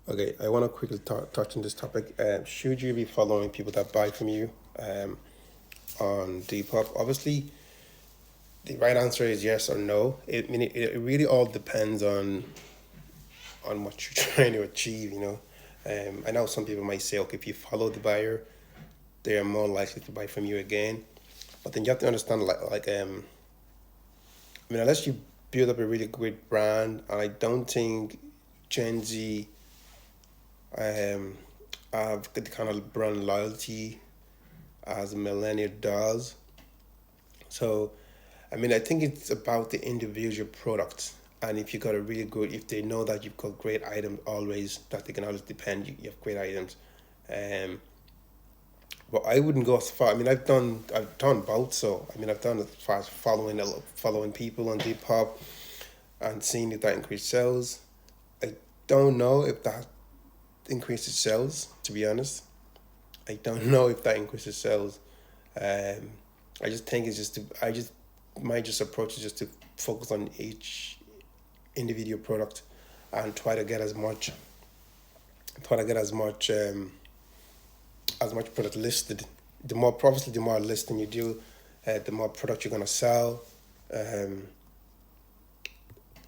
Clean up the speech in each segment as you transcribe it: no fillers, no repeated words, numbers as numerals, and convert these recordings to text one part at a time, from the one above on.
Okay, I want to quickly touch on this topic. Should you be following people that buy from you on Depop? Obviously, the right answer is yes or no. It really all depends on what you're trying to achieve. I know some people might say, okay, if you follow the buyer, they are more likely to buy from you again. But then you have to understand, unless you build up a really great brand, I don't think Gen Z um have the kind of brand loyalty as a millennial does. So, I think it's about the individual product. And if you got a really good, if they know that you've got great items always, that they can always depend, you have great items. Um, but I wouldn't go as far. I've done both. So I've done as far as following people on Depop and seeing if that increased sales. I don't know if that increases sales. To be honest, I don't know if that increases sales. Um, I just think it's just to, I just my just approach is just to focus on each individual product and try to get as much product listed. The more listing you do, the more product you're gonna sell. Um,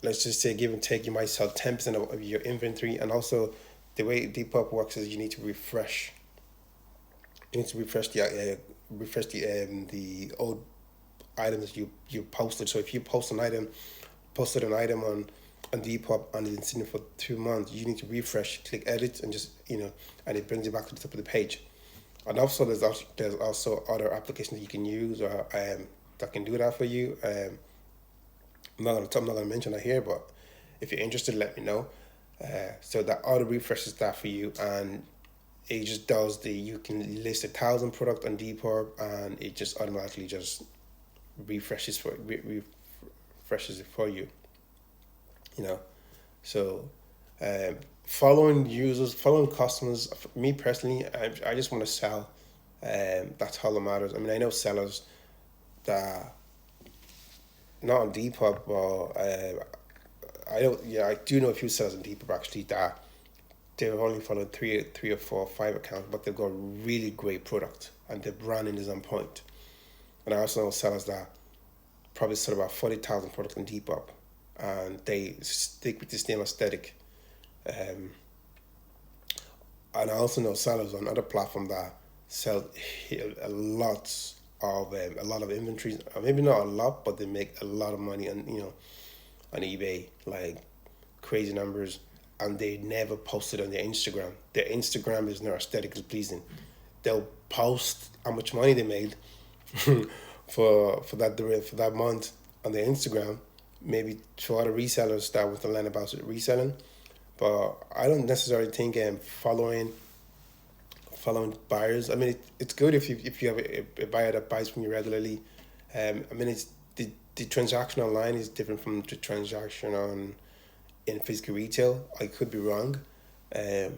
let's just say give and take, you might sell 10% of your inventory, and also the way Depop works is you need to refresh. You need to refresh the old items that you posted. So if you posted an item on Depop and it's been sitting for 2 months, you need to refresh, click edit, and just and it brings you back to the top of the page. And also there's also other applications you can use or that can do that for you. I'm not gonna mention that here, but if you're interested, let me know. So that auto refreshes that for you, and it just does the you can list 1,000 product on Depop, and it just automatically just refreshes it for you. You know, so um, following customers. For me personally, I just want to sell. That's all that matters. I know sellers that not on Depop, but I don't. Yeah, I do know a few sellers on Depop actually that they're only following three or four, five accounts, but they've got really great product and their branding is on point. And I also know sellers that probably sell about 40,000 products on Depop, and they stick with the same aesthetic. Um, and I also know sellers on other platforms that sell a lot a lot of inventories. Maybe not a lot, but they make a lot of money on eBay, like crazy numbers, and they never post it on their Instagram. Their Instagram is not aesthetically pleasing. They'll post how much money they made for that month on their Instagram. Maybe to other resellers that want to learn about reselling. But I don't necessarily think following buyers. It's good if you have a buyer that buys from you regularly. It's the transaction online is different from the transaction on in physical retail. I could be wrong. I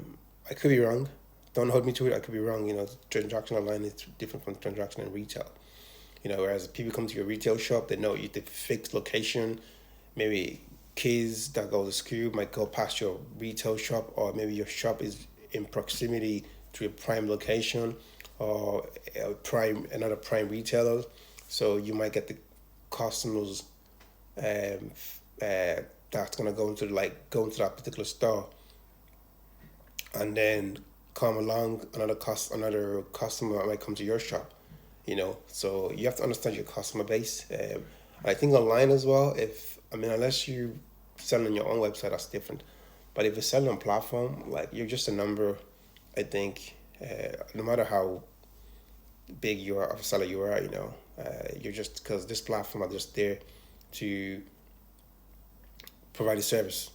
could be wrong. Don't hold me to it. I could be wrong. Transaction online is different from transaction in retail. Whereas people come to your retail shop, they know you the fixed location. Maybe kids that go to school might go past your retail shop, or maybe your shop is in proximity to a prime location or another prime retailer. So you might get the customers um, that's gonna go into that particular store, and then come along another customer might come to your shop. So you have to understand your customer base. I think online as well. If unless you sell on your own website, that's different. But if you're selling on platform, like you're just a number. I think no matter how big you are of a seller you are, you're just because this platform are just there to provide a service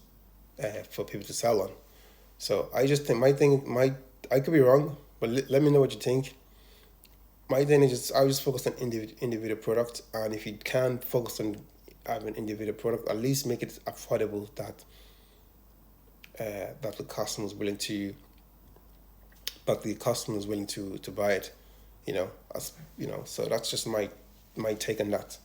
for people to sell on. So I just think I could be wrong, but let me know what you think. My thing is just I just focus on individual product, and if you can focus on having individual product, at least make it affordable that the customer is willing to buy it. So that's just my take on that.